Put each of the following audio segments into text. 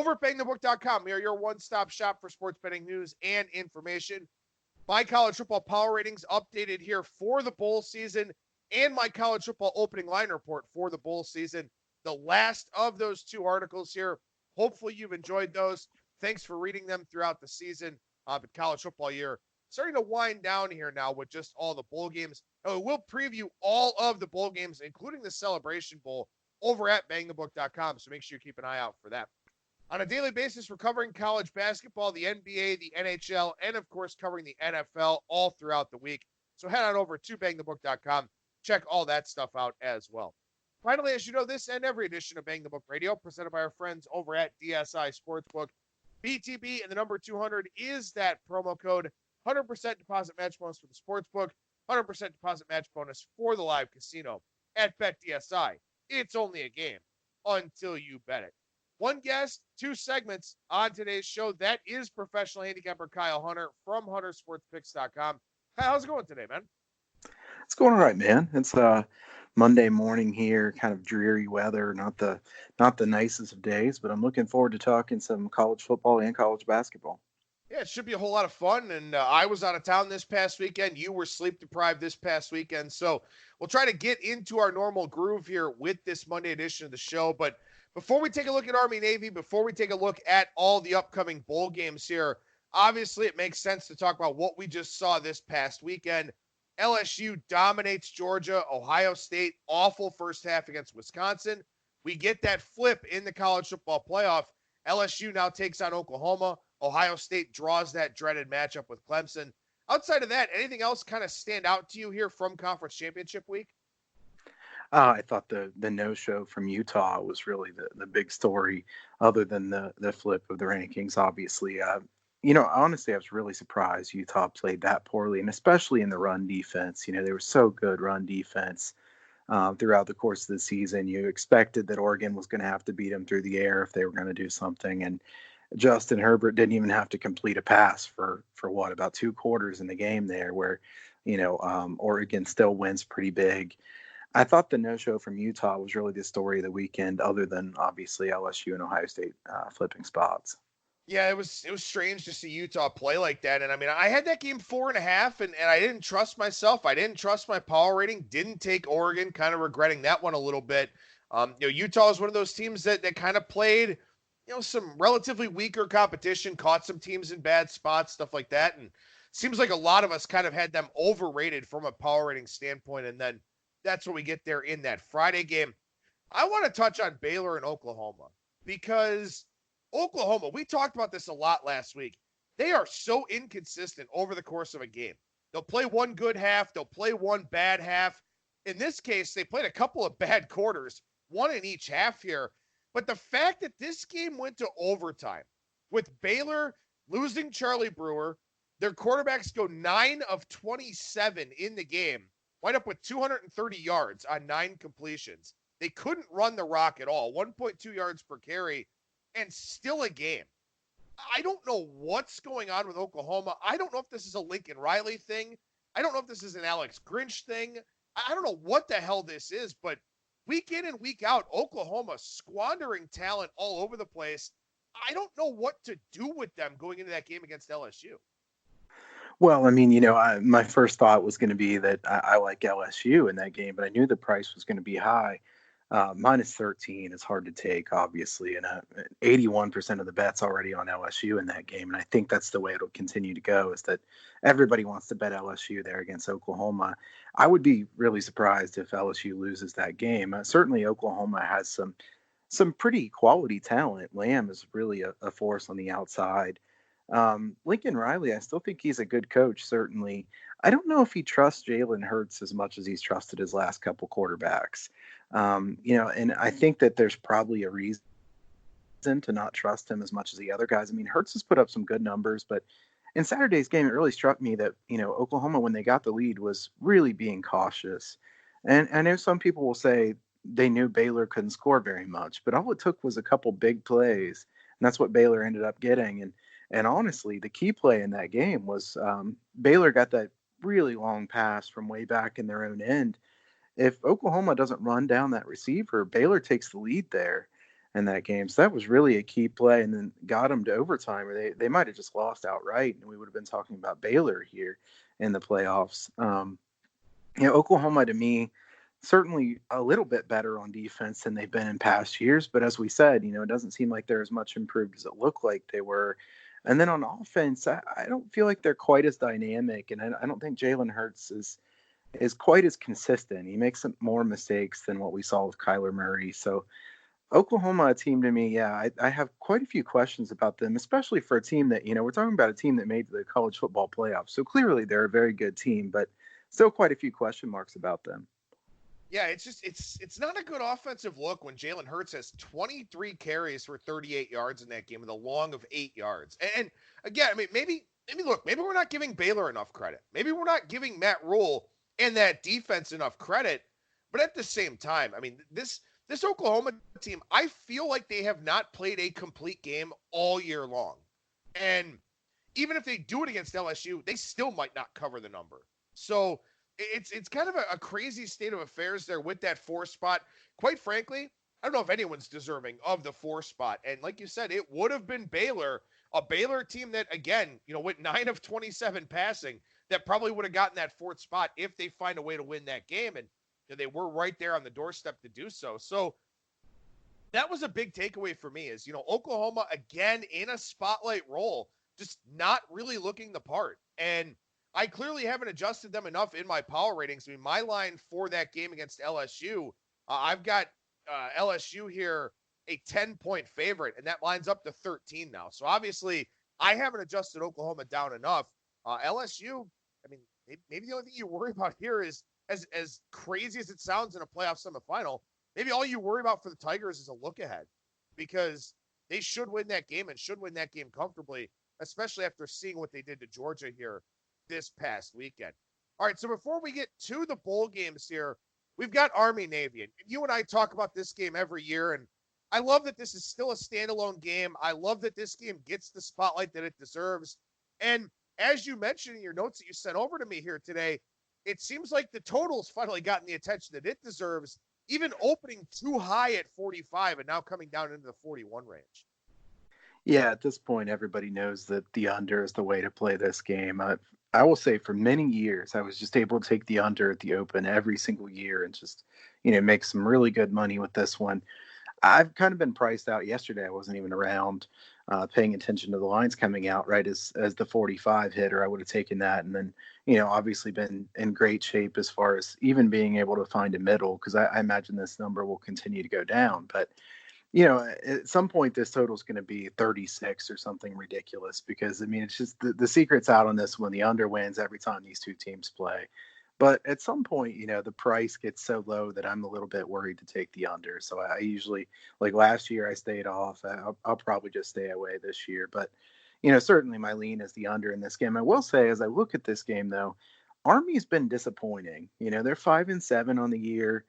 over at BangTheBook.com. We are your one-stop shop for sports betting news and information. My college football power ratings updated here for the bowl season and my college football opening line report for the bowl season. The last of those two articles here. Hopefully you've enjoyed those. Thanks for reading them throughout the season. The college football year starting to wind down here now with just all the bowl games. And we'll preview all of the bowl games, including the Celebration Bowl, over at BangTheBook.com. So make sure you keep an eye out for that. On a daily basis, we're covering college basketball, the NBA, the NHL, and, of course, covering the NFL all throughout the week. So head on over to BangTheBook.com. Check all that stuff out as well. Finally, as you know, this and every edition of Bang the Book Radio, presented by our friends over at DSI Sportsbook. BTB and the number 200 is that promo code. 100% deposit match bonus for the Sportsbook. 100% deposit match bonus for the live casino at BetDSI. It's only a game until you bet it. One guest, two segments on today's show. That is professional handicapper Kyle Hunter from HunterSportsPicks.com. Kyle, how's it going today, man? It's going all right, man. It's Monday morning here, kind of dreary weather, not the nicest of days, but I'm looking forward to talking some college football and college basketball. Yeah, it should be a whole lot of fun, and I was out of town this past weekend. You were sleep-deprived this past weekend, so we'll try to get into our normal groove here with this Monday edition of the show, but before we take a look at Army-Navy, before we take a look at all the upcoming bowl games here, obviously it makes sense to talk about what we just saw this past weekend. LSU dominates Georgia. Ohio State, awful first half against Wisconsin. We get that flip in the college football playoff. LSU now takes on Oklahoma. Ohio State draws that dreaded matchup with Clemson. Outside of that, anything else kind of stand out to you here from Conference Championship Week? I thought the no-show from Utah was really the big story, other than the flip of the rankings, obviously. Honestly, I was really surprised Utah played that poorly, and especially in the run defense. They were so good run defense throughout the course of the season. You expected that Oregon was going to have to beat them through the air if they were going to do something, and Justin Herbert didn't even have to complete a pass for about 2 quarters in the game there, where Oregon still wins pretty big. I thought the no-show from Utah was really the story of the weekend, other than obviously LSU and Ohio State flipping spots. Yeah, it was strange to see Utah play like that. And I mean, I had that game 4.5, and I didn't trust myself. I didn't trust my power rating. Didn't take Oregon, kind of regretting that one a little bit. Utah is one of those teams that kind of played, some relatively weaker competition, caught some teams in bad spots, stuff like that. And seems like a lot of us kind of had them overrated from a power rating standpoint. And then that's what we get there in that Friday game. I want to touch on Baylor and Oklahoma, because Oklahoma, we talked about this a lot last week. They are so inconsistent over the course of a game. They'll play one good half. They'll play one bad half. In this case, they played a couple of bad quarters, one in each half here. But the fact that this game went to overtime with Baylor losing Charlie Brewer, their quarterbacks go 9 of 27 in the game, wind up with 230 yards on 9 completions. They couldn't run the rock at all, 1.2 yards per carry, and still a game. I don't know what's going on with Oklahoma. I don't know if this is a Lincoln Riley thing. I don't know if this is an Alex Grinch thing. I don't know what the hell this is, but week in and week out, Oklahoma squandering talent all over the place. I don't know what to do with them going into that game against LSU. Well, I mean, my first thought was going to be that I like LSU in that game, but I knew the price was going to be high. Minus 13 is hard to take, obviously, and 81% of the bets already on LSU in that game. And I think that's the way it'll continue to go, is that everybody wants to bet LSU there against Oklahoma. I would be really surprised if LSU loses that game. Certainly Oklahoma has some pretty quality talent. Lamb is really a force on the outside. Lincoln Riley, I still think he's a good coach, certainly. I don't know if he trusts Jalen Hurts as much as he's trusted his last couple quarterbacks. And I think that there's probably a reason to not trust him as much as the other guys. I mean, Hurts has put up some good numbers, but in Saturday's game, it really struck me that, Oklahoma, when they got the lead, was really being cautious. And I know some people will say they knew Baylor couldn't score very much, but all it took was a couple big plays, and that's what Baylor ended up getting. And honestly, the key play in that game was Baylor got that really long pass from way back in their own end. If Oklahoma doesn't run down that receiver, Baylor takes the lead there. in that game. So that was really a key play, and then got them to overtime, or they might have just lost outright, and we would have been talking about Baylor here in the playoffs. Oklahoma to me certainly a little bit better on defense than they've been in past years, but as we said, it doesn't seem like they're as much improved as it looked like they were. And then on offense, I don't feel like they're quite as dynamic, and I don't think Jalen Hurts is quite as consistent. He makes more mistakes than what we saw with Kyler Murray. So Oklahoma, a team to me, yeah, I have quite a few questions about them, especially for a team that, we're talking about a team that made the college football playoffs. So clearly they're a very good team, but still quite a few question marks about them. Yeah, it's not a good offensive look when Jalen Hurts has 23 carries for 38 yards in that game with a long of 8 yards. And again, I mean, maybe we're not giving Baylor enough credit. Maybe we're not giving Matt Rule and that defense enough credit. But at the same time, I mean, this Oklahoma team, I feel like they have not played a complete game all year long. And even if they do it against LSU, they still might not cover the number. So it's kind of a crazy state of affairs there with that 4 spot. Quite frankly, I don't know if anyone's deserving of the 4 spot. And like you said, it would have been Baylor, a Baylor team that, again, went 9 of 27 passing, that probably would have gotten that 4th spot if they find a way to win that game. And they were right there on the doorstep to do so. So that was a big takeaway for me is, Oklahoma, again, in a spotlight role, just not really looking the part. And I clearly haven't adjusted them enough in my power ratings. I mean, my line for that game against LSU, I've got LSU here a 10-point favorite, and that lines up to 13 now. So obviously, I haven't adjusted Oklahoma down enough. LSU, I mean, maybe the only thing you worry about here is, as crazy as it sounds in a playoff semifinal, maybe all you worry about for the Tigers is a look ahead, because they should win that game and should win that game comfortably, especially after seeing what they did to Georgia here this past weekend. All right, so before we get to the bowl games here, we've got Army-Navy. And you and I talk about this game every year, and I love that this is still a standalone game. I love that this game gets the spotlight that it deserves. And as you mentioned in your notes that you sent over to me here today, it seems like the total's finally gotten the attention that it deserves, even opening too high at 45 and now coming down into the 41 range. Yeah, at this point, everybody knows that the under is the way to play this game. I will say for many years, I was just able to take the under at the open every single year and just, make some really good money with this one. I've kind of been priced out yesterday. I wasn't even around paying attention to the lines coming out right as the 45 hit, or I would have taken that. And then, obviously been in great shape as far as even being able to find a middle, because I imagine this number will continue to go down. But at some point this total is going to be 36 or something ridiculous, because, I mean, it's just the secret's out on this one. The under wins every time these two teams play. But at some point, the price gets so low that I'm a little bit worried to take the under. So I usually, like last year, I stayed off. I'll probably just stay away this year. But, certainly my lean is the under in this game. I will say, as I look at this game, though, Army's been disappointing. They're 5-7 on the year.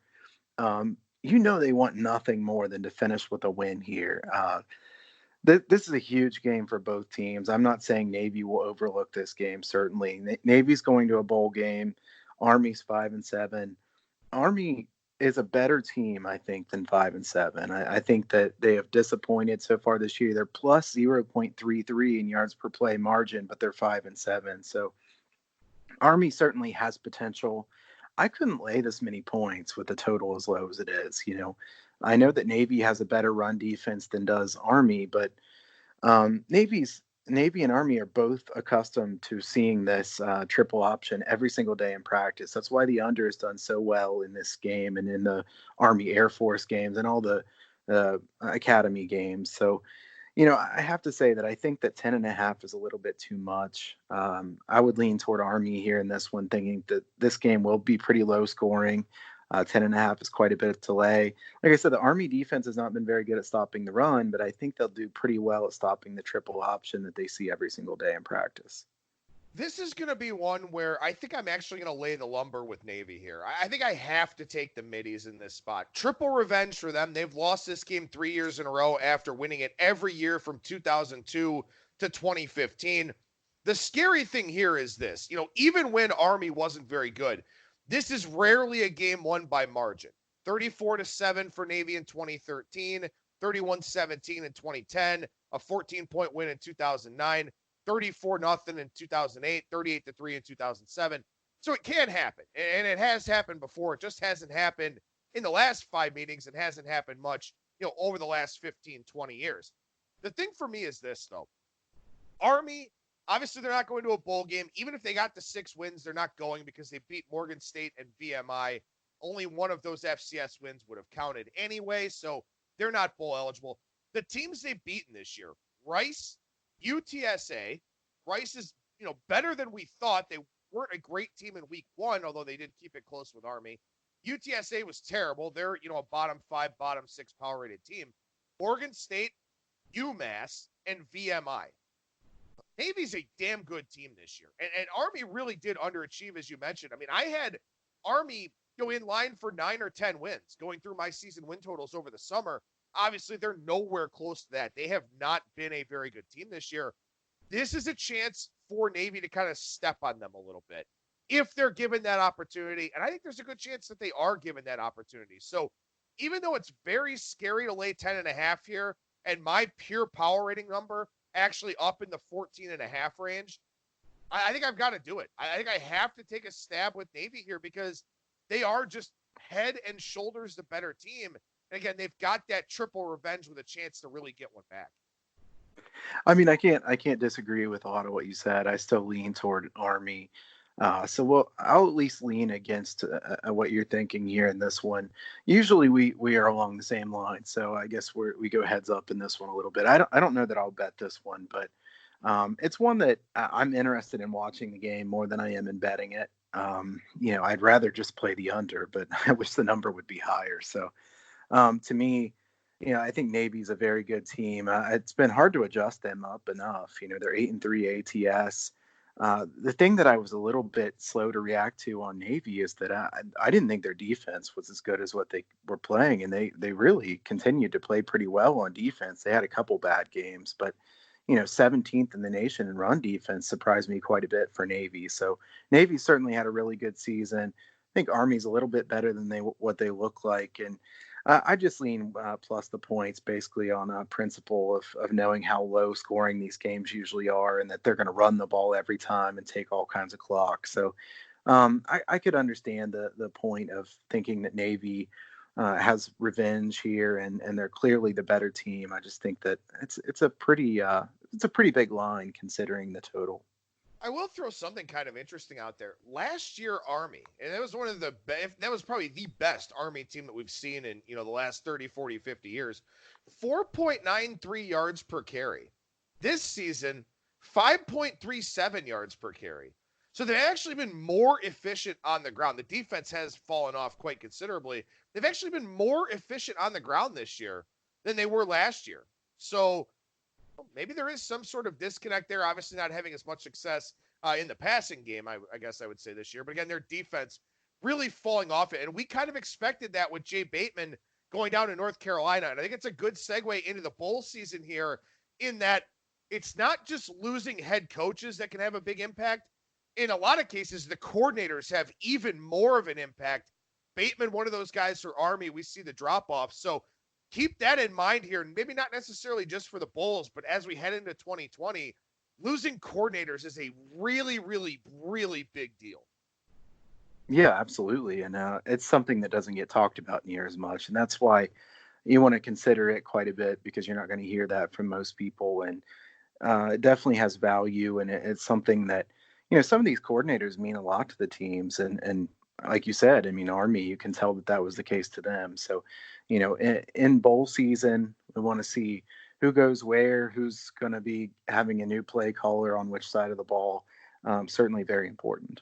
They want nothing more than to finish with a win here. This is a huge game for both teams. I'm not saying Navy will overlook this game, certainly. Navy's going to a bowl game. Army's 5-7. Army is a better team, I think, than 5-7. I think that they have disappointed so far this year. They're plus 0.33 in yards per play margin, but they're 5-7. So Army certainly has potential. I couldn't lay this many points with the total as low as it is. I know that Navy has a better run defense than does Army, but Navy and Army are both accustomed to seeing this triple option every single day in practice. That's why the under has done so well in this game and in the Army Air Force games and all the academy games. So, I have to say that I think that 10.5 is a little bit too much. I would lean toward Army here in this one, thinking that this game will be pretty low scoring. 10.5 is quite a bit of delay. Like I said, the Army defense has not been very good at stopping the run, but I think they'll do pretty well at stopping the triple option that they see every single day in practice. This is going to be one where I think I'm actually going to lay the lumber with Navy here. I think I have to take the middies in this spot. Triple revenge for them. They've lost this game 3 years in a row after winning it every year from 2002 to 2015. The scary thing here is this, even when Army wasn't very good, this is rarely a game won by margin. 34-7 for Navy in 2013, 31-17 in 2010, a 14-point win in 2009, 34-0 in 2008, 38-3 in 2007. So it can happen, and it has happened before. It just hasn't happened in the last 5 meetings. It hasn't happened much, over the last 15, 20 years. The thing for me is this, though. Army, obviously, they're not going to a bowl game. Even if they got the 6 wins, they're not going because they beat Morgan State and VMI. Only one of those FCS wins would have counted anyway, so they're not bowl eligible. The teams they've beaten this year, Rice, UTSA. Rice is, better than we thought. They weren't a great team in week 1, although they did keep it close with Army. UTSA was terrible. They're, a bottom 5, bottom 6 power rated team. Oregon State, UMass, and VMI. Navy's a damn good team this year. And Army really did underachieve, as you mentioned. I mean, I had Army in line for 9 or 10 wins going through my season win totals over the summer. Obviously, they're nowhere close to that. They have not been a very good team this year. This is a chance for Navy to kind of step on them a little bit if they're given that opportunity. And I think there's a good chance that they are given that opportunity. So even though it's very scary to lay 10.5 here, and my pure power rating number actually up in the 14.5 range, I think I've got to do it. I think I have to take a stab with Navy here because they are just head and shoulders the better team. And again, they've got that triple revenge with a chance to really get one back. I mean, I can't disagree with a lot of what you said. I still lean toward Army. So I'll at least lean against what you're thinking here in this one. Usually we are along the same line, so I guess we go heads up in this one a little bit. I don't know that I'll bet this one, but it's one that I'm interested in watching the game more than I am in betting it. I'd rather just play the under, but I wish the number would be higher. So to me, I think Navy's a very good team. It's been hard to adjust them up enough. They're 8-3 ATS. The thing that I was a little bit slow to react to on Navy is that I didn't think their defense was as good as what they were playing, and they really continued to play pretty well on defense. They had a couple bad games, but 17th in the nation in run defense surprised me quite a bit for Navy. So Navy certainly had a really good season. I think Army's a little bit better than what they look like, and I just lean plus the points basically on a principle of knowing how low scoring these games usually are and that they're going to run the ball every time and take all kinds of clock. So I could understand the point of thinking that Navy has revenge here and they're clearly the better team. I just think that it's a pretty big line considering the total. I will throw something kind of interesting out there. Last year, Army, and that was one of the that was probably the best Army team that we've seen in, the last 30, 40, 50 years. 4.93 yards per carry. This season, 5.37 yards per carry. So they've actually been more efficient on the ground. The defense has fallen off quite considerably. They've actually been more efficient on the ground this year than they were last year. So maybe there is some sort of disconnect there. Obviously not having as much success in the passing game, I guess I would say this year. But again, their defense really falling off it. And we kind of expected that with Jay Bateman going down to North Carolina. And I think it's a good segue into the bowl season here in that it's not just losing head coaches that can have a big impact. In a lot of cases, the coordinators have even more of an impact. Bateman, one of those guys for Army, we see the drop-off. So keep that in mind here, and maybe not necessarily just for the Bulls, but as we head into 2020, losing coordinators is a really, really, really big deal. Yeah, absolutely. And it's something that doesn't get talked about near as much. And that's why you want to consider it quite a bit because you're not going to hear that from most people. And it definitely has value. And it's something that, some of these coordinators mean a lot to the teams. And like you said, I mean, Army, you can tell that was the case to them. So, in bowl season, we want to see who goes where, who's going to be having a new play caller on which side of the ball. Certainly very important.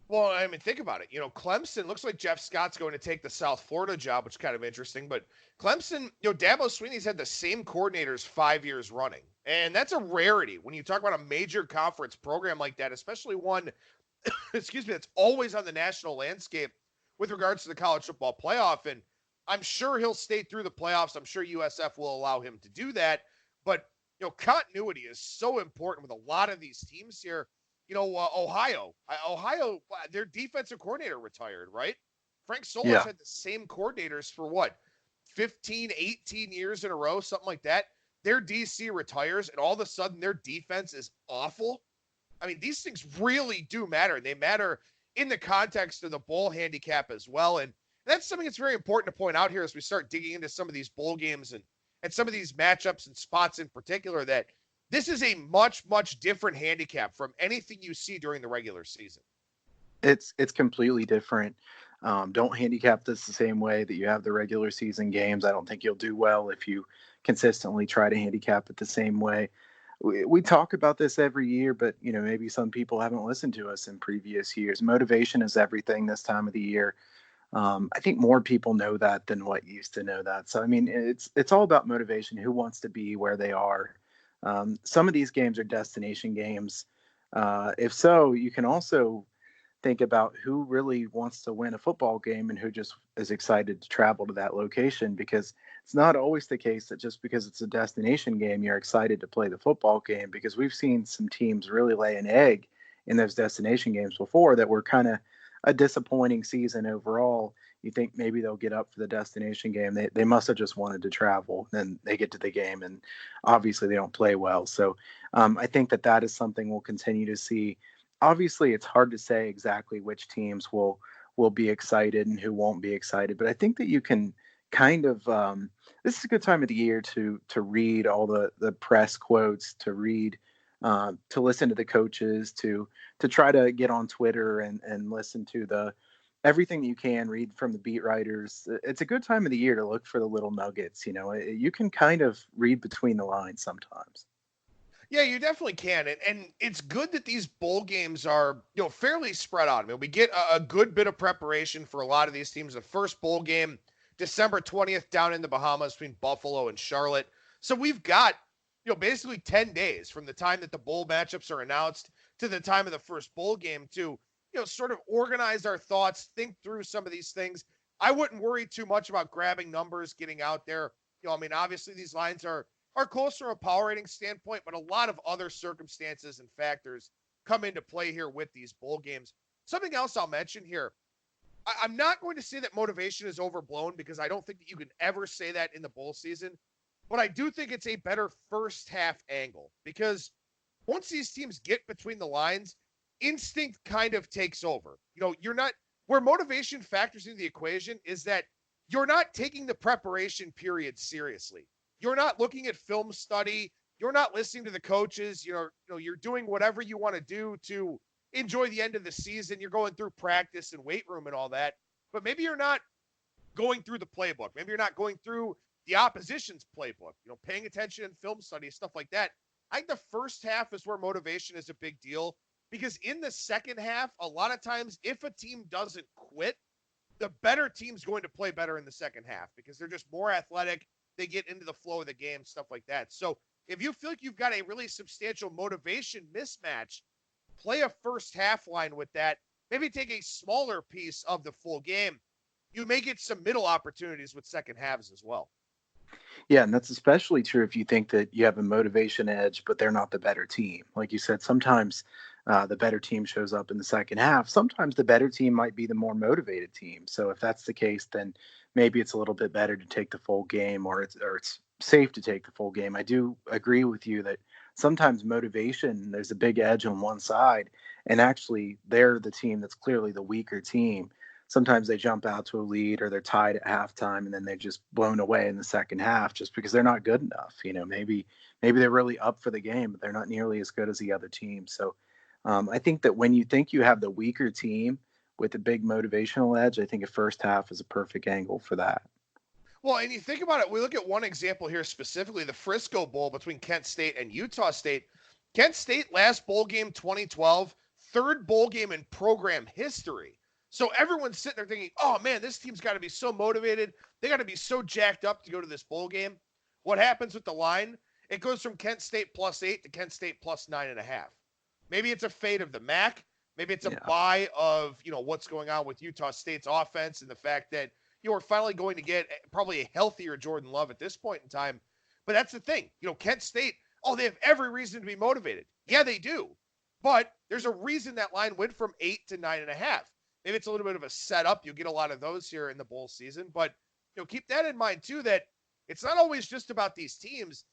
Well, I mean, think about it. Clemson looks like Jeff Scott's going to take the South Florida job, which is kind of interesting. But Clemson, Dabo Swinney's had the same coordinators 5 years running. And that's a rarity when you talk about a major conference program like that, especially one, that's always on the national landscape with regards to the college football playoff. And I'm sure he'll stay through the playoffs. I'm sure USF will allow him to do that. But, continuity is so important with a lot of these teams here. Ohio, their defensive coordinator retired, right? Frank Solis had the same coordinators for what? 15, 18 years in a row, something like that, their DC retires and all of a sudden their defense is awful. I mean, these things really do matter. They matter in the context of the bowl handicap as well. And that's something that's very important to point out here as we start digging into some of these bowl games and some of these matchups and spots in particular, that this is a much, much different handicap from anything you see during the regular season. It's completely different. Don't handicap this the same way that you have the regular season games. I don't think you'll do well if you consistently try to handicap it the same way. We talk about this every year, but maybe some people haven't listened to us in previous years. Motivation is everything this time of the year. I think more people know that than what used to know that. So I mean, it's all about motivation. Who wants to be where they are? Some of these games are destination games. If so, you can also think about who really wants to win a football game and who just is excited to travel to that location, because it's not always the case that just because it's a destination game, you're excited to play the football game, because we've seen some teams really lay an egg in those destination games before that were kind of a disappointing season overall. You think maybe they'll get up for the destination game. They must have just wanted to travel. Then they get to the game and obviously they don't play well. So I think that is something we'll continue to see. Obviously, it's hard to say exactly which teams will be excited and who won't be excited, but I think that you can kind of this is a good time of the year to read all the press quotes, to read to listen to the coaches, to try to get on Twitter and listen to everything that you can read from the beat writers. It's a good time of the year to look for the little nuggets. You can kind of read between the lines sometimes. Yeah, you definitely can. And it's good that these bowl games are, fairly spread out. I mean, we get a good bit of preparation for a lot of these teams. The first bowl game, December 20th, down in the Bahamas between Buffalo and Charlotte. So we've got, basically 10 days from the time that the bowl matchups are announced to the time of the first bowl game to, sort of organize our thoughts, think through some of these things. I wouldn't worry too much about grabbing numbers, getting out there. I mean, obviously these lines are close from a power rating standpoint, but a lot of other circumstances and factors come into play here with these bowl games. Something else I'll mention here, I'm not going to say that motivation is overblown, because I don't think that you can ever say that in the bowl season, but I do think it's a better first half angle, because once these teams get between the lines, instinct kind of takes over. You're not, where motivation factors into the equation is that you're not taking the preparation period seriously. You're not looking at film study. You're not listening to the coaches. You're doing whatever you want to do to enjoy the end of the season. You're going through practice and weight room and all that, but maybe you're not going through the playbook. Maybe you're not going through the opposition's playbook, paying attention in film study, stuff like that. I think the first half is where motivation is a big deal, because in the second half, a lot of times, if a team doesn't quit, the better team's going to play better in the second half because they're just more athletic. They get into the flow of the game, stuff like that. So if you feel like you've got a really substantial motivation mismatch, play a first half line with that. Maybe take a smaller piece of the full game. You may get some middle opportunities with second halves as well. Yeah, and that's especially true if you think that you have a motivation edge, but they're not the better team. Like you said, sometimes the better team shows up in the second half. Sometimes the better team might be the more motivated team. So if that's the case, then maybe it's a little bit better to take the full game, or it's safe to take the full game. I do agree with you that sometimes motivation, there's a big edge on one side, and actually they're the team that's clearly the weaker team. Sometimes they jump out to a lead or they're tied at halftime and then they're just blown away in the second half just because they're not good enough. Maybe they're really up for the game, but they're not nearly as good as the other team. So I think that when you think you have the weaker team with a big motivational edge, I think a first half is a perfect angle for that. Well, and you think about it, we look at one example here specifically, the Frisco Bowl between Kent State and Utah State. Kent State last bowl game 2012, third bowl game in program history. So everyone's sitting there thinking, oh man, this team's got to be so motivated. They got to be so jacked up to go to this bowl game. What happens with the line? It goes from Kent State +8 to Kent State +9.5. Maybe it's a fate of the MAC. Maybe it's a buy of, what's going on with Utah State's offense and the fact that we're finally going to get probably a healthier Jordan Love at this point in time. But that's the thing. Kent State, they have every reason to be motivated. Yeah, they do. But there's a reason that line went from 8 to 9.5. Maybe it's a little bit of a setup. You'll get a lot of those here in the bowl season. But keep that in mind too, that it's not always just about these teams.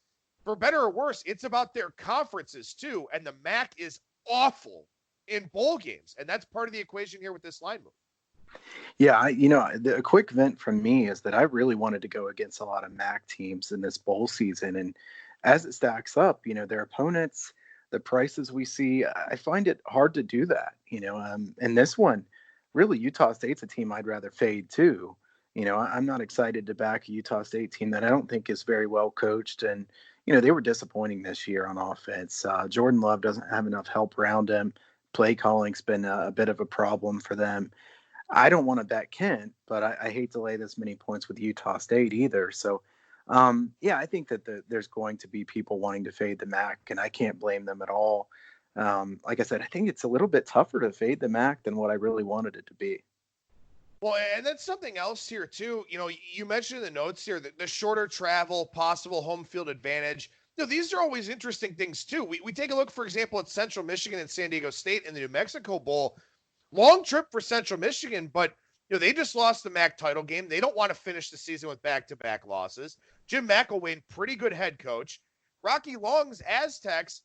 For better or worse, it's about their conferences too. And the MAC is awful in bowl games. And that's part of the equation here with this line move. Yeah, a quick vent from me is that I really wanted to go against a lot of MAC teams in this bowl season. And as it stacks up, their opponents, the prices we see, I find it hard to do that, and this one, really, Utah State's a team I'd rather fade too. I'm not excited to back a Utah State team that I don't think is very well coached. And, they were disappointing this year on offense. Jordan Love doesn't have enough help around him. Play calling's been a bit of a problem for them. I don't want to bet Kent, but I hate to lay this many points with Utah State either. So, I think that there's going to be people wanting to fade the MAC, and I can't blame them at all. Like I said, I think it's a little bit tougher to fade the MAC than what I really wanted it to be. Well, and that's something else here too. You mentioned in the notes here that the shorter travel, possible home field advantage. These are always interesting things too. We take a look, for example, at Central Michigan and San Diego State in the New Mexico Bowl. Long trip for Central Michigan, but they just lost the MAC title game. They don't want to finish the season with back-to-back losses. Jim McElwain, pretty good head coach. Rocky Long's Aztecs,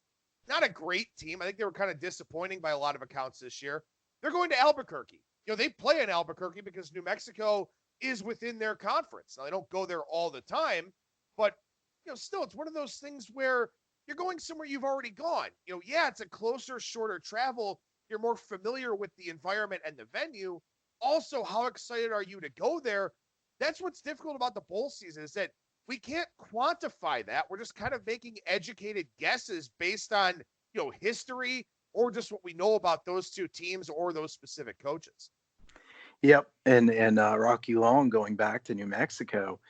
not a great team. I think they were kind of disappointing by a lot of accounts this year. They're going to Albuquerque. They play in Albuquerque because New Mexico is within their conference. Now, they don't go there all the time, but, still, it's one of those things where you're going somewhere you've already gone. It's a closer, shorter travel. You're more familiar with the environment and the venue. Also, how excited are you to go there? That's what's difficult about the bowl season, is that we can't quantify that. We're just kind of making educated guesses based on, history or just what we know about those two teams or those specific coaches. Yep. And Rocky Long going back to New Mexico.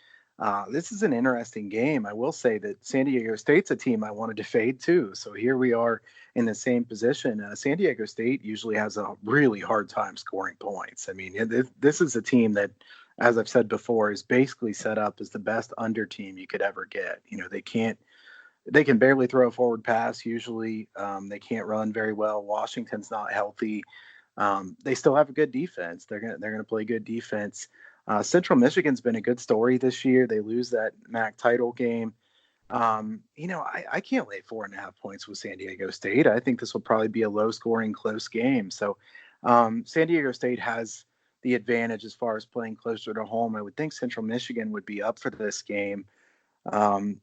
This is an interesting game. I will say that San Diego State's a team I wanted to fade too. So here we are in the same position. San Diego State usually has a really hard time scoring points. I mean, this is a team that, as I've said before, is basically set up as the best under team you could ever get. They can barely throw a forward pass. Usually they can't run very well. Washington's not healthy. They still have a good defense. They're going to play good defense. Central Michigan's been a good story this year. They lose that MAC title game. I can't lay 4.5 points with San Diego State. I think this will probably be a low-scoring, close game. So San Diego State has the advantage as far as playing closer to home. I would think Central Michigan would be up for this game. I'd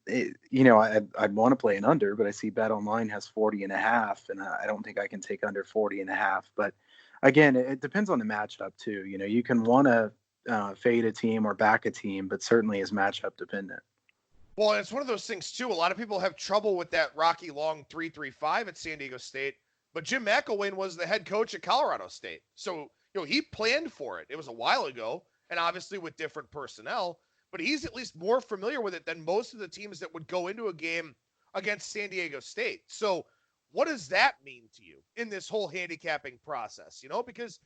want to play an under, but I see BetOnline has 40.5, and I don't think I can take under 40.5. But again, it depends on the matchup too. You can want to fade a team or back a team, but certainly is matchup dependent. Well, and it's one of those things too. A lot of people have trouble with that Rocky Long 3.35 at San Diego State, but Jim McElwain was the head coach at Colorado State. So, he planned for it. It was a while ago, and obviously with different personnel, but he's at least more familiar with it than most of the teams that would go into a game against San Diego State. So what does that mean to you in this whole handicapping process? Because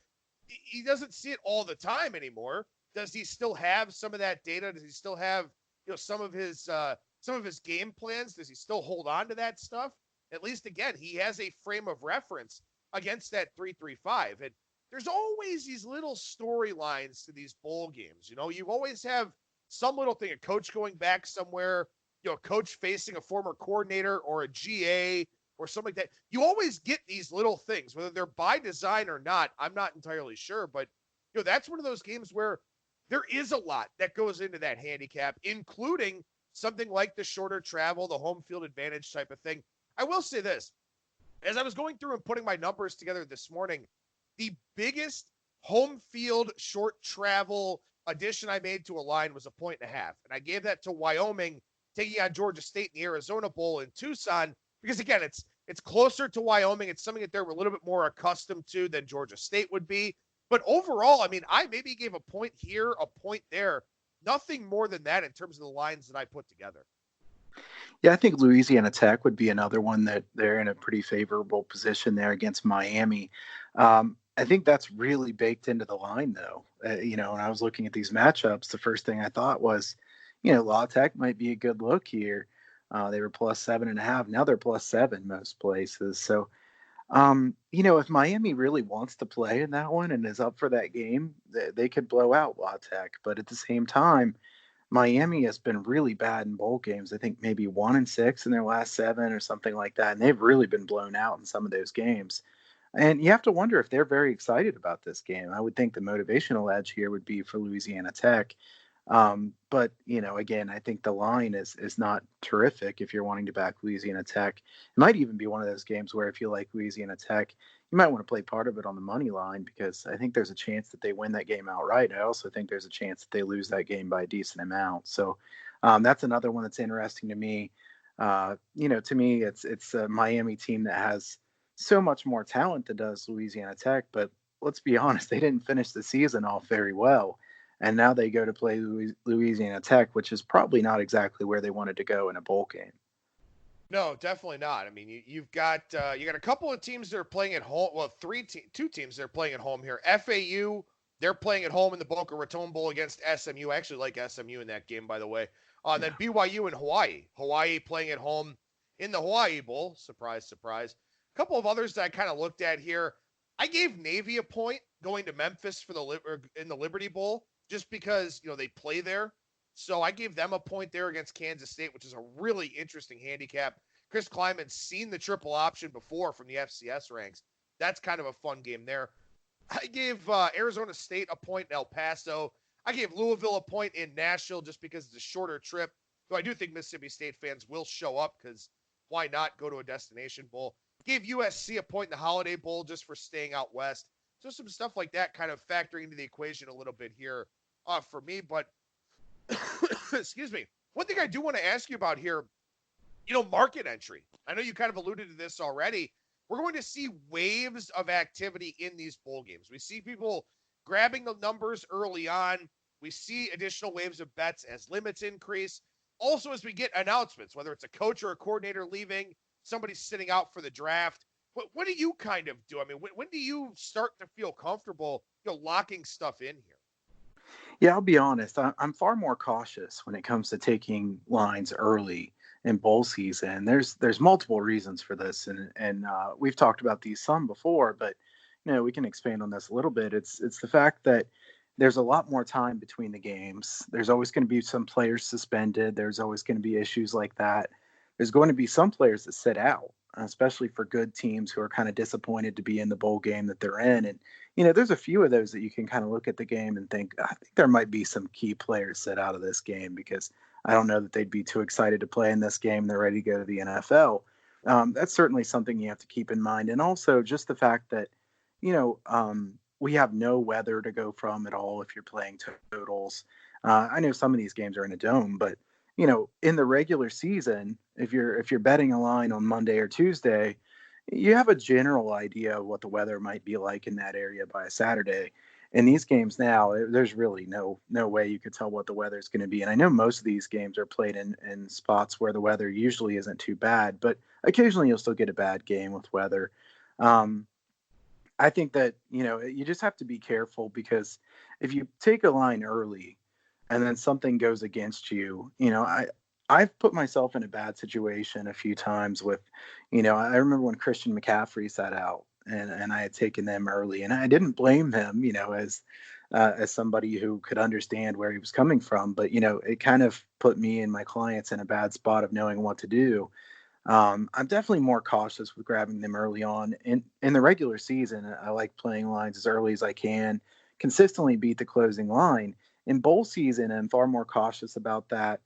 he doesn't see it all the time anymore. Does he still have some of that data? Does he still have, some of his game plans? Does he still hold on to that stuff? At least, again, he has a frame of reference against that 3.35. And there's always these little storylines to these bowl games. You always have some little thing, a coach going back somewhere, a coach facing a former coordinator or a GA or something like that. You always get these little things, whether they're by design or not. I'm not entirely sure, but that's one of those games where there is a lot that goes into that handicap, including something like the shorter travel, the home field advantage type of thing. I will say this, as I was going through and putting my numbers together this morning, the biggest home field short travel addition I made to a line was 1.5. And I gave that to Wyoming taking on Georgia State in the Arizona Bowl in Tucson, because again, it's closer to Wyoming. It's something that they're a little bit more accustomed to than Georgia State would be. But overall, I mean, I maybe gave a point here, a point there, nothing more than that in terms of the lines that I put together. Yeah, I think Louisiana Tech would be another one that they're in a pretty favorable position there against Miami. I think that's really baked into the line, though. When I was looking at these matchups, the first thing I thought was, La Tech might be a good look here. They were plus 7.5. Now they're plus 7 most places. So, if Miami really wants to play in that one and is up for that game, they could blow out La Tech. But at the same time, Miami has been really bad in bowl games. I think maybe 1-6 in their last 7 or something like that. And they've really been blown out in some of those games. And you have to wonder if they're very excited about this game. I would think the motivational edge here would be for Louisiana Tech. But again, I think the line is not terrific if you're wanting to back Louisiana Tech. It might even be one of those games where if you like Louisiana Tech, you might want to play part of it on the money line, because I think there's a chance that they win that game outright. I also think there's a chance that they lose that game by a decent amount. So that's another one that's interesting to me. To me, it's a Miami team that has so much more talent than does Louisiana Tech. But let's be honest, they didn't finish the season off very well. And now they go to play Louisiana Tech, which is probably not exactly where they wanted to go in a bowl game. No, definitely not. I mean, you've got a couple of teams that are playing at home. Well, two teams that are playing at home here. FAU, they're playing at home in the Boca Raton Bowl against SMU. I actually like SMU in that game, by the way. Then BYU and Hawaii. Hawaii playing at home in the Hawaii Bowl. Surprise, surprise. A couple of others that I kind of looked at here. I gave Navy a point going to Memphis for in the Liberty Bowl, just because they play there. So I gave them a point there against Kansas State, which is a really interesting handicap. Chris Kleiman's seen the triple option before from the FCS ranks. That's kind of a fun game there. I gave Arizona State a point in El Paso. I gave Louisville a point in Nashville just because it's a shorter trip. Though I do think Mississippi State fans will show up, because why not go to a destination bowl? Gave USC a point in the Holiday Bowl just for staying out west. So some stuff like that kind of factoring into the equation a little bit here for me. But excuse me. One thing I do want to ask you about here, market entry. I know you kind of alluded to this already. We're going to see waves of activity in these bowl games. We see people grabbing the numbers early on. We see additional waves of bets as limits increase. Also, as we get announcements, whether it's a coach or a coordinator leaving, somebody's sitting out for the draft. What do you kind of do? I mean, when do you start to feel comfortable, locking stuff in here? Yeah, I'll be honest. I'm far more cautious when it comes to taking lines early in bowl season. There's multiple reasons for this, and we've talked about these some before, but we can expand on this a little bit. It's the fact that there's a lot more time between the games. There's always going to be some players suspended. There's always going to be issues like that. There's going to be some players that sit out, especially for good teams who are kind of disappointed to be in the bowl game that they're in. And, there's a few of those that you can kind of look at the game and think, I think there might be some key players sit out of this game, because I don't know that they'd be too excited to play in this game. They're ready to go to the NFL. That's certainly something you have to keep in mind. And also just the fact that, we have no weather to go from at all if you're playing totals. I know some of these games are in a dome, but in the regular season, if you're betting a line on Monday or Tuesday, you have a general idea of what the weather might be like in that area by a Saturday. In these games now, there's really no way you could tell what the weather is going to be. And I know most of these games are played in spots where the weather usually isn't too bad, but occasionally you'll still get a bad game with weather. I think that, you just have to be careful, because if you take a line early and then something goes against you, I've put myself in a bad situation a few times with, I remember when Christian McCaffrey sat out and I had taken them early, and I didn't blame him, as somebody who could understand where he was coming from. But, it kind of put me and my clients in a bad spot of knowing what to do. I'm definitely more cautious with grabbing them early on. In the regular season, I like playing lines as early as I can, consistently beat the closing line. In bowl season, I'm far more cautious about that.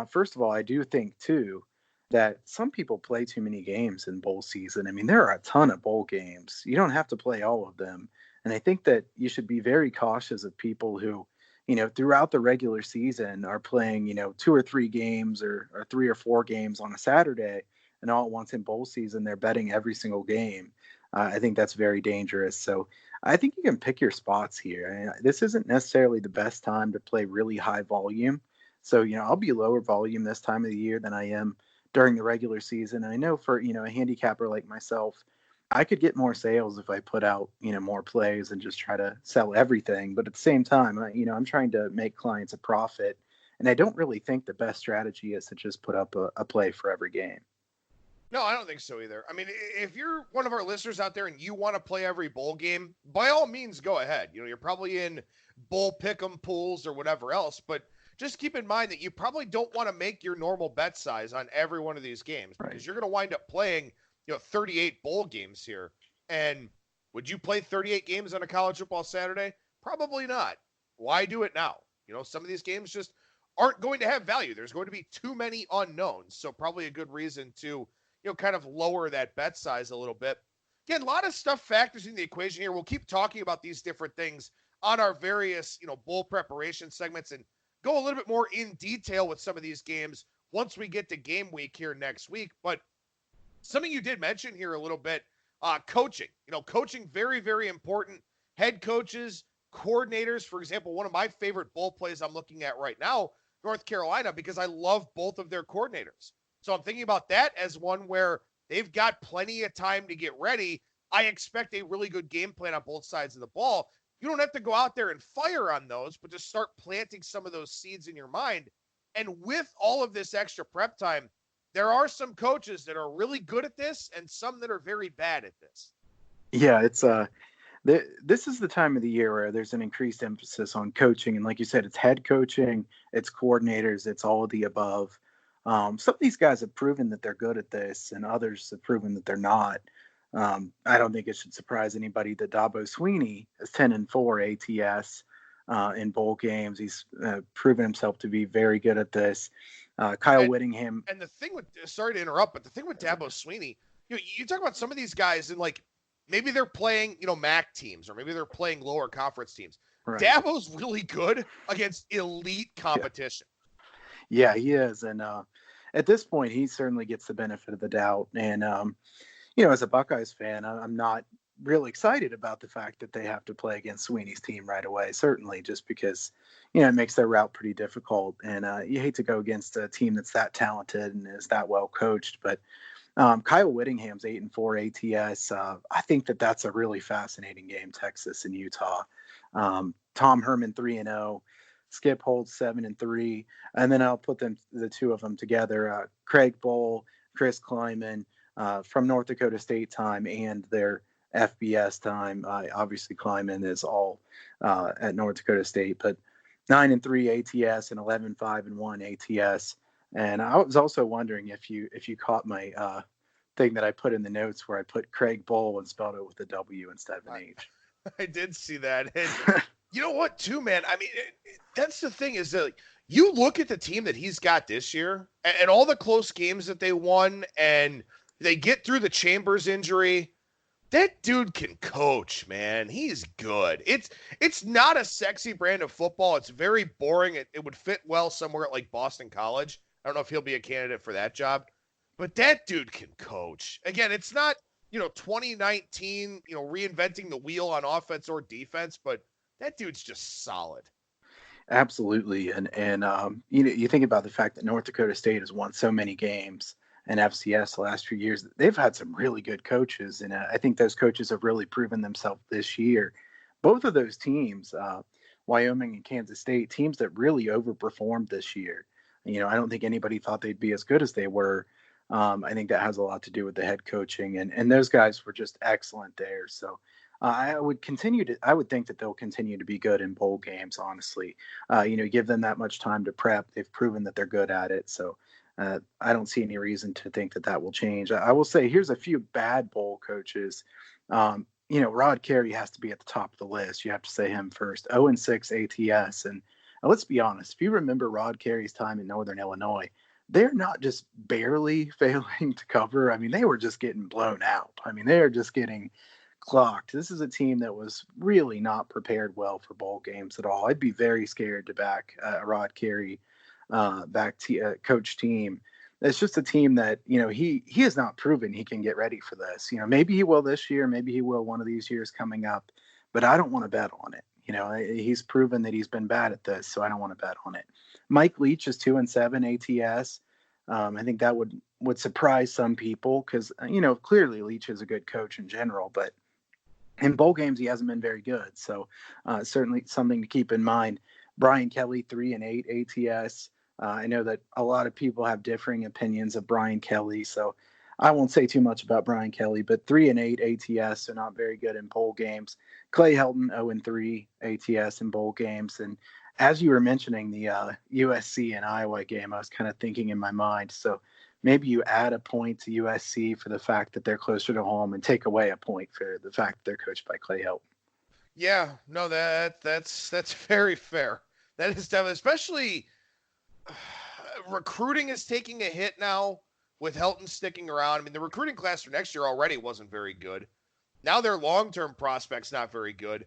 First of all, I do think, too, that some people play too many games in bowl season. I mean, there are a ton of bowl games. You don't have to play all of them. And I think that you should be very cautious of people who, throughout the regular season are playing, 2 or 3 games or 3 or 4 games on a Saturday, and all at once in bowl season, they're betting every single game. I think that's very dangerous. So I think you can pick your spots here. This isn't necessarily the best time to play really high volume. So, I'll be lower volume this time of the year than I am during the regular season. I know for, a handicapper like myself, I could get more sales if I put out, more plays and just try to sell everything. But at the same time, I'm trying to make clients a profit. And I don't really think the best strategy is to just put up a play for every game. No, I don't think so either. I mean, if you're one of our listeners out there and you want to play every bowl game, by all means, go ahead. You're probably in bowl pick'em pools or whatever else, but just keep in mind that you probably don't want to make your normal bet size on every one of these games because you're going to wind up playing, 38 bowl games here. And would you play 38 games on a college football Saturday? Probably not. Why do it now? Some of these games just aren't going to have value. There's going to be too many unknowns. So probably a good reason to, kind of lower that bet size a little bit. Again, a lot of stuff factors in the equation here. We'll keep talking about these different things on our various, bowl preparation segments and go a little bit more in detail with some of these games once we get to game week here next week. But something you did mention here a little bit, coaching. Coaching very, very important. Head coaches, coordinators, for example, one of my favorite bowl plays I'm looking at right now, North Carolina, because I love both of their coordinators. So I'm thinking about that as one where they've got plenty of time to get ready. I expect a really good game plan on both sides of the ball. You don't have to go out there and fire on those, but just start planting some of those seeds in your mind. And with all of this extra prep time, there are some coaches that are really good at this and some that are very bad at this. Yeah, it's this is the time of the year where there's an increased emphasis on coaching. And like you said, it's head coaching, it's coordinators, it's all of the above. Some of these guys have proven that they're good at this, and others have proven that they're not. I don't think it should surprise anybody that Dabo Swinney is 10-4 ATS in bowl games. He's proven himself to be very good at this. Kyle Whittingham. And the thing with, sorry to interrupt, but the thing with Dabo Swinney, you talk about some of these guys and like maybe they're playing, MAC teams or maybe they're playing lower conference teams. Right. Dabo's really good against elite competition. Yeah, he is. And at this point, he certainly gets the benefit of the doubt. And, as a Buckeyes fan, I'm not really excited about the fact that they have to play against Sweeney's team right away, certainly just because, it makes their route pretty difficult. And you hate to go against a team that's that talented and is that well coached. But Kyle Whittingham's 8-4 ATS. I think that's a really fascinating game, Texas and Utah. Tom Herman 3-0. Skip Holtz 7-3, and then I'll put the two of them together. Craig Bowl, Chris Kleiman from North Dakota State time and their FBS time. Obviously, Kleiman is all at North Dakota State, but 9-3 ATS and 11-5-1 ATS. And I was also wondering if you caught my thing that I put in the notes where I put Craig Bowl and spelled it with a W instead of an H. I did see that. And you know what, too, man? I mean, that's the thing is that you look at the team that he's got this year and all the close games that they won and they get through the Chambers injury. That dude can coach, man. He's good. It's not a sexy brand of football. It's very boring. It would fit well somewhere at like Boston College. I don't know if he'll be a candidate for that job, but that dude can coach. Again, it's not, 2019, reinventing the wheel on offense or defense, but that dude's just solid. Absolutely. And you think about the fact that North Dakota State has won so many games in FCS the last few years. They've had some really good coaches, and I think those coaches have really proven themselves this year. Both of those teams, Wyoming and Kansas State, teams that really overperformed this year. I don't think anybody thought they'd be as good as they were. I think that has a lot to do with the head coaching, and those guys were just excellent there. So I would think that they'll continue to be good in bowl games, honestly. Give them that much time to prep. They've proven that they're good at it. So I don't see any reason to think that will change. I will say here's a few bad bowl coaches. Rod Carey has to be at the top of the list. You have to say him first. 0-6 ATS. And let's be honest, if you remember Rod Carey's time in Northern Illinois, they're not just barely failing to cover. I mean, they were just getting blown out. I mean, they are just getting clocked. This is a team that was really not prepared well for bowl games at all. I'd be very scared to back Rod Carey coach team. It's just a team that, he has not proven he can get ready for this. Maybe he will this year, maybe he will one of these years coming up, but I don't want to bet on it. He's proven that he's been bad at this, so I don't want to bet on it. Mike Leach is 2-7 ATS. I think that would surprise some people because, clearly Leach is a good coach in general, but in bowl games, he hasn't been very good. So certainly something to keep in mind. Brian Kelly, 3-8 ATS. I know that a lot of people have differing opinions of Brian Kelly, so I won't say too much about Brian Kelly, but 3-8 ATS are not very good in bowl games. Clay Helton, 0-3 ATS in bowl games. And as you were mentioning the USC and Iowa game, I was kind of thinking in my mind. So maybe you add a point to USC for the fact that they're closer to home, and take away a point for the fact that they're coached by Clay Helton. Yeah, no, that's very fair. That is definitely, especially recruiting is taking a hit now with Helton sticking around. I mean, the recruiting class for next year already wasn't very good. Now their long-term prospects not very good.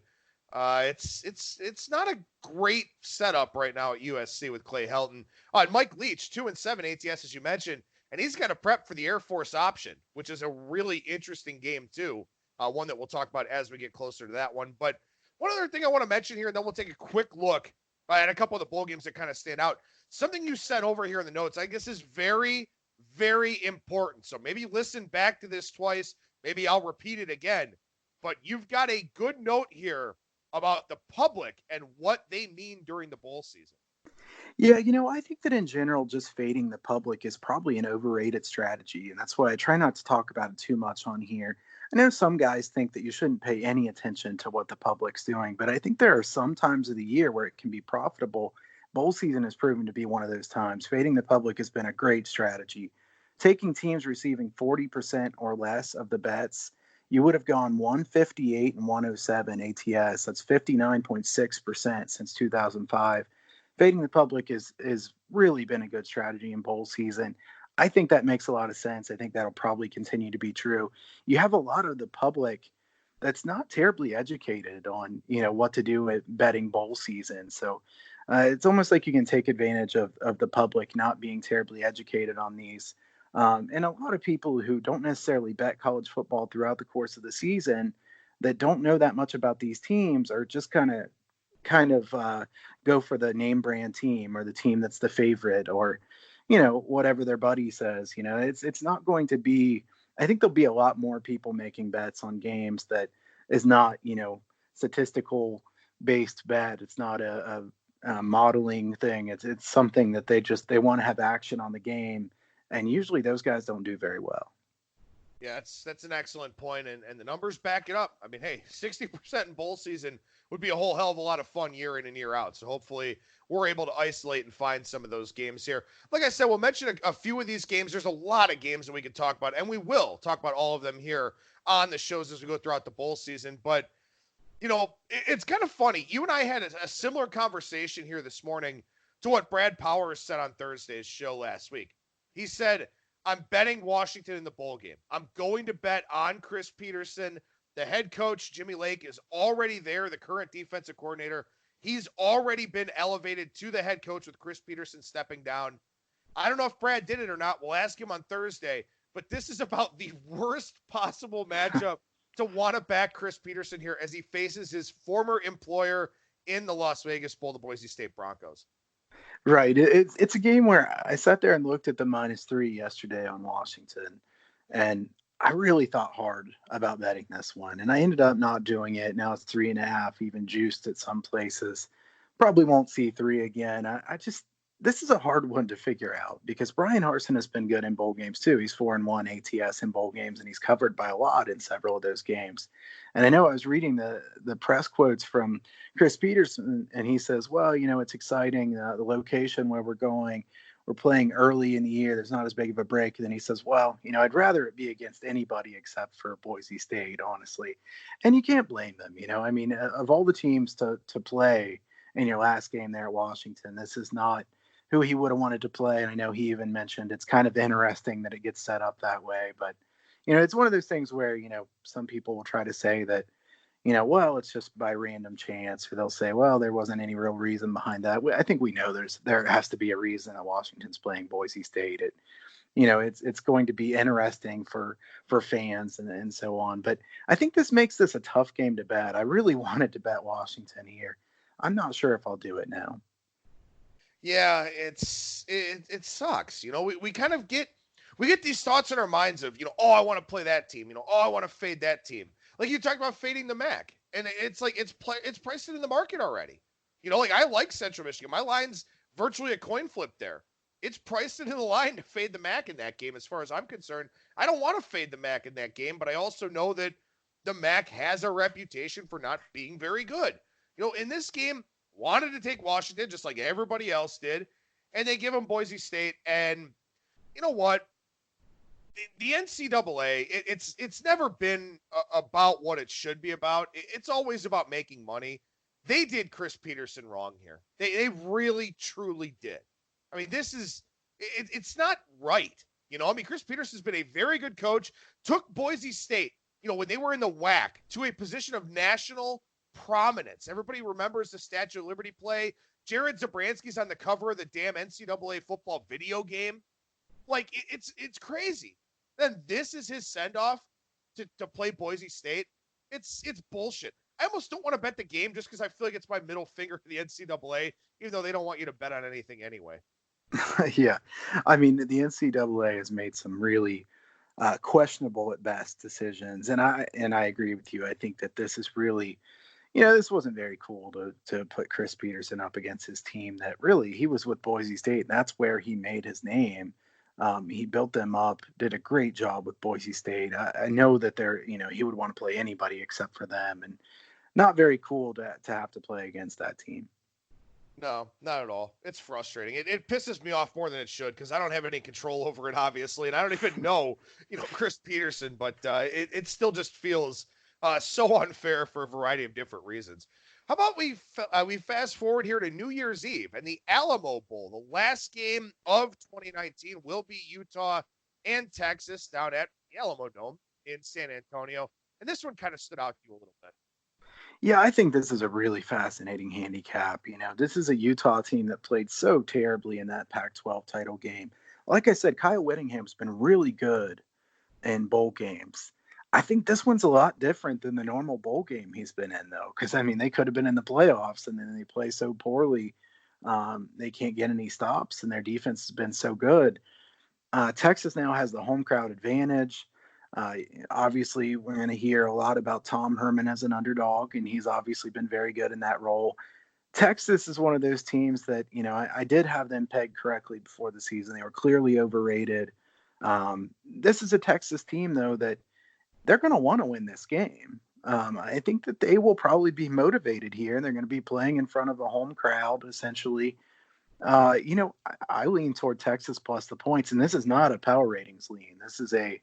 It's not a great setup right now at USC with Clay Helton. And Mike Leach, 2-7 ATS as you mentioned, and he's got to prep for the Air Force option, which is a really interesting game too. One that we'll talk about as we get closer to that one. But one other thing I want to mention here, and then we'll take a quick look at a couple of the bowl games that kind of stand out. Something you said over here in the notes, I guess, is very, very important. So maybe listen back to this twice. Maybe I'll repeat it again. But you've got a good note here about the public and what they mean during the bowl season. Yeah, I think that in general, just fading the public is probably an overrated strategy. And that's why I try not to talk about it too much on here. I know some guys think that you shouldn't pay any attention to what the public's doing, but I think there are some times of the year where it can be profitable. Bowl season has proven to be one of those times. Fading the public has been a great strategy. Taking teams receiving 40% or less of the bets, you would have gone 158 and 107 ATS. That's 59.6% since 2005. Fading the public is really been a good strategy in bowl season. I think that makes a lot of sense. I think that'll probably continue to be true. You have a lot of the public that's not terribly educated on, what to do with betting bowl season. So it's almost like you can take advantage of the public not being terribly educated on these. And a lot of people who don't necessarily bet college football throughout the course of the season that don't know that much about these teams are just kind of go for the name brand team or the team that's the favorite or, whatever their buddy says. It's not going to be, I think there'll be a lot more people making bets on games that is not, statistical based bet. It's not a modeling thing. It's something that they want to have action on the game. And usually those guys don't do very well. Yeah, that's an excellent point, and the numbers back it up. I mean, hey, 60% in bowl season would be a whole hell of a lot of fun year in and year out. So hopefully we're able to isolate and find some of those games here. Like I said, we'll mention a few of these games. There's a lot of games that we could talk about, and we will talk about all of them here on the shows as we go throughout the bowl season. But, it's kind of funny. You and I had a similar conversation here this morning to what Brad Powers said on Thursday's show last week. He said, I'm betting Washington in the bowl game. I'm going to bet on Chris Peterson. The head coach, Jimmy Lake, is already there, the current defensive coordinator. He's already been elevated to the head coach with Chris Peterson stepping down. I don't know if Brad did it or not. We'll ask him on Thursday. But this is about the worst possible matchup to want to back Chris Peterson here as he faces his former employer in the Las Vegas Bowl, the Boise State Broncos. Right. It's a game where I sat there and looked at the -3 yesterday on Washington, and I really thought hard about betting this one, and I ended up not doing it. Now it's 3.5, even juiced at some places. Probably won't see 3 again. This is a hard one to figure out because Brian Harsin has been good in bowl games too. He's 4-1 ATS in bowl games, and he's covered by a lot in several of those games. And I know I was reading the press quotes from Chris Peterson, and he says, well, it's exciting, the location where we're going. We're playing early in the year. There's not as big of a break. And then he says, well, I'd rather it be against anybody except for Boise State, honestly. And you can't blame them. I mean, of all the teams to play in your last game there at Washington, this is not who he would have wanted to play. And I know he even mentioned it's kind of interesting that it gets set up that way. But, it's one of those things where, some people will try to say that, well, it's just by random chance, or they'll say, well, there wasn't any real reason behind that. I think we know there has to be a reason that Washington's playing Boise State. It's going to be interesting for fans and so on. But I think this makes this a tough game to bet. I really wanted to bet Washington here. I'm not sure if I'll do it now. Yeah, it sucks. We kind of get these thoughts in our minds of, oh, I want to play that team. Oh, I want to fade that team. Like you talked about fading the MAC, and it's like it's priced in the market already. Like I like Central Michigan. My line's virtually a coin flip there. It's priced into the line to fade the MAC in that game. As far as I'm concerned, I don't want to fade the MAC in that game, but I also know that the MAC has a reputation for not being very good. In this game, wanted to take Washington just like everybody else did, and they give them Boise State. And you know what? The NCAA, it's never been about what it should be about. It's always about making money. They did Chris Peterson wrong here. They really, truly did. I mean, it's not right. I mean, Chris Peterson's been a very good coach, took Boise State, when they were in the WAC, to a position of national prominence. Everybody remembers the Statue of Liberty play. Jared Zabransky's on the cover of the damn NCAA football video game. Like, it's crazy. Then this is his send-off to play Boise State. It's bullshit. I almost don't want to bet the game just because I feel like it's my middle finger to the NCAA, even though they don't want you to bet on anything anyway. Yeah. I mean, the NCAA has made some really questionable at best decisions. And I agree with you. I think that this is really, this wasn't very cool to put Chris Peterson up against his team that really he was with Boise State. And that's where he made his name. He built them up, did a great job with Boise State. I know that he would want to play anybody except for them, and not very cool to have to play against that team. No, not at all. It's frustrating. It pisses me off more than it should because I don't have any control over it, obviously, and I don't even know, Chris Peterson, but it still just feels so unfair for a variety of different reasons. How about we fast forward here to New Year's Eve and the Alamo Bowl? The last game of 2019 will be Utah and Texas down at the Alamo Dome in San Antonio. And this one kind of stood out to you a little bit. Yeah, I think this is a really fascinating handicap. This is a Utah team that played so terribly in that Pac-12 title game. Like I said, Kyle Whittingham's been really good in bowl games. I think this one's a lot different than the normal bowl game he's been in, though, because, I mean, they could have been in the playoffs, and then they play so poorly. They can't get any stops, and their defense has been so good. Texas now has the home crowd advantage. Obviously, we're going to hear a lot about Tom Herman as an underdog, and he's obviously been very good in that role. Texas is one of those teams that, I did have them pegged correctly before the season. They were clearly overrated. This is a Texas team, though, that they're going to want to win this game. I think that they will probably be motivated here, and they're going to be playing in front of a home crowd, essentially. I lean toward Texas plus the points, and this is not a power ratings lean. This is a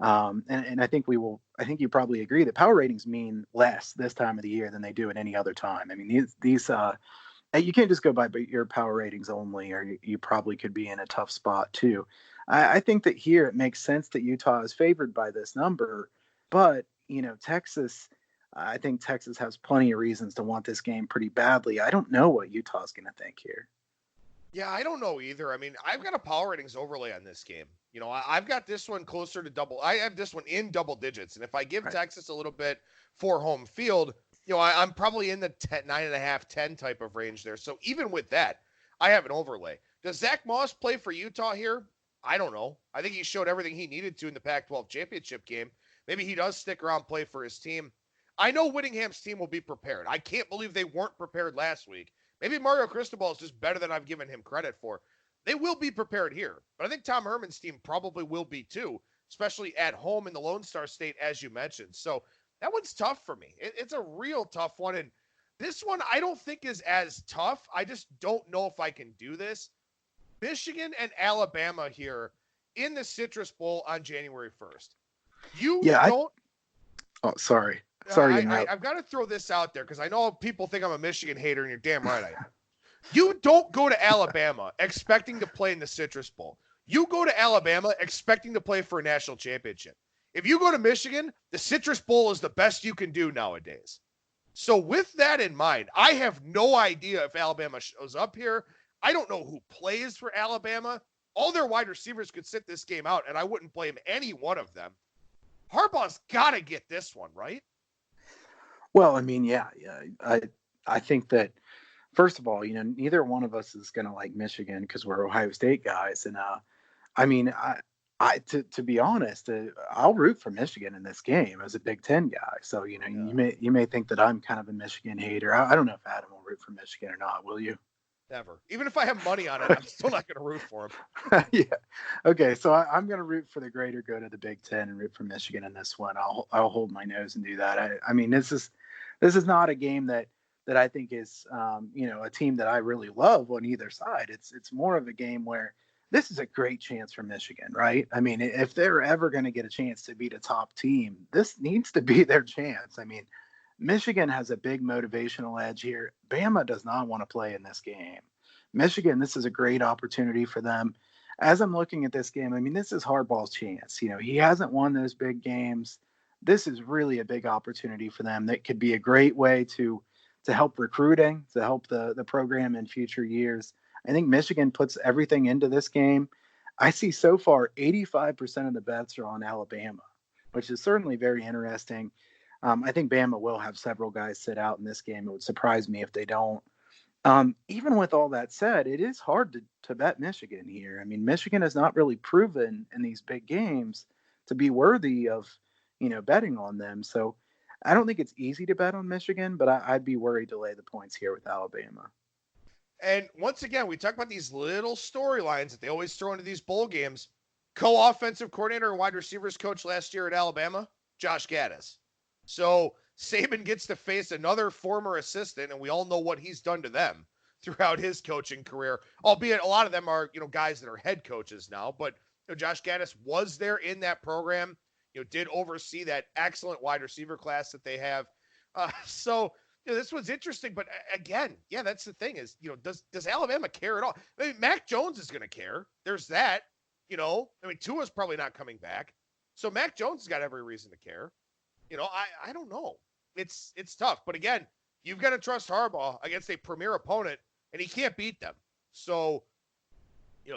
and I think you probably agree that power ratings mean less this time of the year than they do at any other time. I mean, these you can't just go by your power ratings only, or you probably could be in a tough spot too. I think that here it makes sense that Utah is favored by this number, but Texas, I think Texas has plenty of reasons to want this game pretty badly. I don't know what Utah's going to think here. Yeah, I don't know either. I mean, I've got a power ratings overlay on this game. I've got this one closer to double. I have this one in double digits. And if I give Texas a little bit for home field, I'm probably in the 9.5, 10 type of range there. So even with that, I have an overlay. Does Zach Moss play for Utah here? I don't know. I think he showed everything he needed to in the Pac-12 championship game. Maybe he does stick around, play for his team. I know Whittingham's team will be prepared. I can't believe they weren't prepared last week. Maybe Mario Cristobal is just better than I've given him credit for. They will be prepared here. But I think Tom Herman's team probably will be too, especially at home in the Lone Star State, as you mentioned. So that one's tough for me. It's a real tough one. And this one I don't think is as tough. I just don't know if I can do this. Michigan and Alabama here in the Citrus Bowl on January 1st. Sorry. I've got to throw this out there because I know people think I'm a Michigan hater, and you're damn right I am. You don't go to Alabama expecting to play in the Citrus Bowl. You go to Alabama expecting to play for a national championship. If you go to Michigan, the Citrus Bowl is the best you can do nowadays. So with that in mind, I have no idea if Alabama shows up here. I don't know who plays for Alabama. All their wide receivers could sit this game out, and I wouldn't blame any one of them. Harbaugh's got to get this one, right? Well, I mean, yeah. I think that, first of all, neither one of us is going to like Michigan because we're Ohio State guys. And I mean, to be honest, I'll root for Michigan in this game as a Big Ten guy. So, you may think that I'm kind of a Michigan hater. I don't know if Adam will root for Michigan or not. Will you? Never. Even if I have money on it, I'm still not going to root for him. Yeah. Okay. So I'm going to root for the greater good of the Big Ten and root for Michigan in this one. I'll hold my nose and do that. I mean, this is not a game that that I think is, a team that I really love on either side. It's more of a game where this is a great chance for Michigan, right? I mean, if they're ever going to get a chance to beat a top team, this needs to be their chance. I mean, Michigan has a big motivational edge here. Bama does not want to play in this game. Michigan, this is a great opportunity for them. As I'm looking at this game, I mean, this is Hardball's chance. He hasn't won those big games. This is really a big opportunity for them. That could be a great way to help recruiting, to help the program in future years. I think Michigan puts everything into this game. I see so far 85% of the bets are on Alabama, which is certainly very interesting. I think Bama will have several guys sit out in this game. It would surprise me if they don't. Even with all that said, it is hard to bet Michigan here. I mean, Michigan has not really proven in these big games to be worthy of, betting on them. So I don't think it's easy to bet on Michigan, but I'd be worried to lay the points here with Alabama. And once again, we talk about these little storylines that they always throw into these bowl games. Co-offensive coordinator and wide receivers coach last year at Alabama, Josh Gaddis. So Saban gets to face another former assistant, and we all know what he's done to them throughout his coaching career, albeit a lot of them are, guys that are head coaches now. But Josh Gaddis was there in that program, did oversee that excellent wide receiver class that they have. So this was interesting, but again, yeah, that's the thing is, does Alabama care at all? I mean, Mac Jones is going to care. There's that, Tua's probably not coming back. So Mac Jones has got every reason to care. I don't know. It's tough. But again, you've got to trust Harbaugh against a premier opponent, and he can't beat them. So,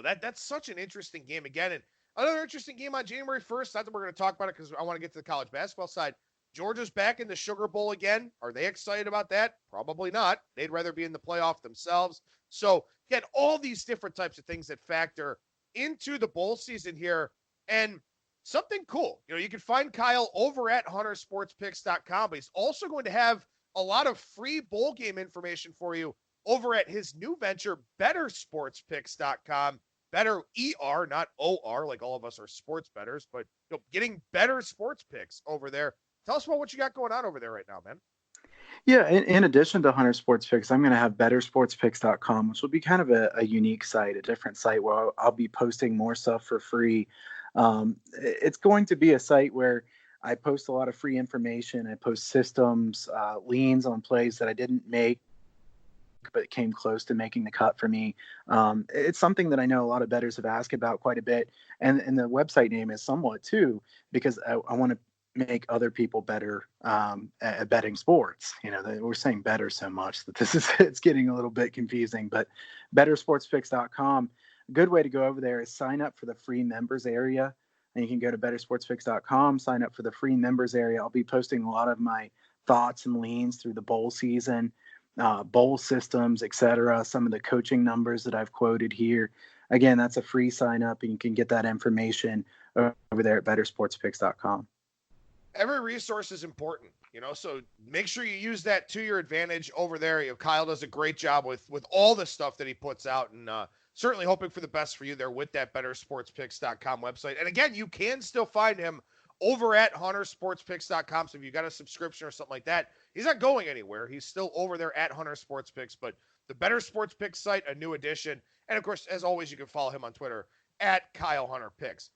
that's such an interesting game again. And another interesting game on January 1st, not that we're going to talk about it because I want to get to the college basketball side. Georgia's back in the Sugar Bowl again. Are they excited about that? Probably not. They'd rather be in the playoff themselves. So, again, all these different types of things that factor into the bowl season here. And something cool. You can find Kyle over at huntersportspicks.com, but he's also going to have a lot of free bowl game information for you over at his new venture, bettersportspicks.com. Better ER, not OR, like all of us are sports bettors, but getting better sports picks over there. Tell us about what you got going on over there right now, man. Yeah, in addition to Hunter Sports Picks, I'm going to have bettersportspicks.com, which will be kind of a unique site, a different site where I'll be posting more stuff for free. It's going to be a site where I post a lot of free information. I post systems, leans on plays that I didn't make, but came close to making the cut for me. It's something that I know a lot of bettors have asked about quite a bit. And the website name is somewhat too, because I want to make other people better at betting sports. We're saying better so much that it's getting a little bit confusing, but bettersportspicks.com. A good way to go over there is sign up for the free members area. And you can go to bettersportspicks.com, sign up for the free members area. I'll be posting a lot of my thoughts and leans through the bowl season, bowl systems, etc. Some of the coaching numbers that I've quoted here. Again, that's a free sign up, and you can get that information over there at bettersportspicks.com. Every resource is important, so make sure you use that to your advantage over there. Kyle does a great job with all the stuff that he puts out, and certainly hoping for the best for you there with that bettersportspicks.com website. And again, you can still find him over at huntersportspicks.com. So if you've got a subscription or something like that, he's not going anywhere. He's still over there at Hunter Sports Picks, but the Better Sports Picks site, a new addition. And of course, as always, you can follow him on Twitter at Kyle Hunter Picks.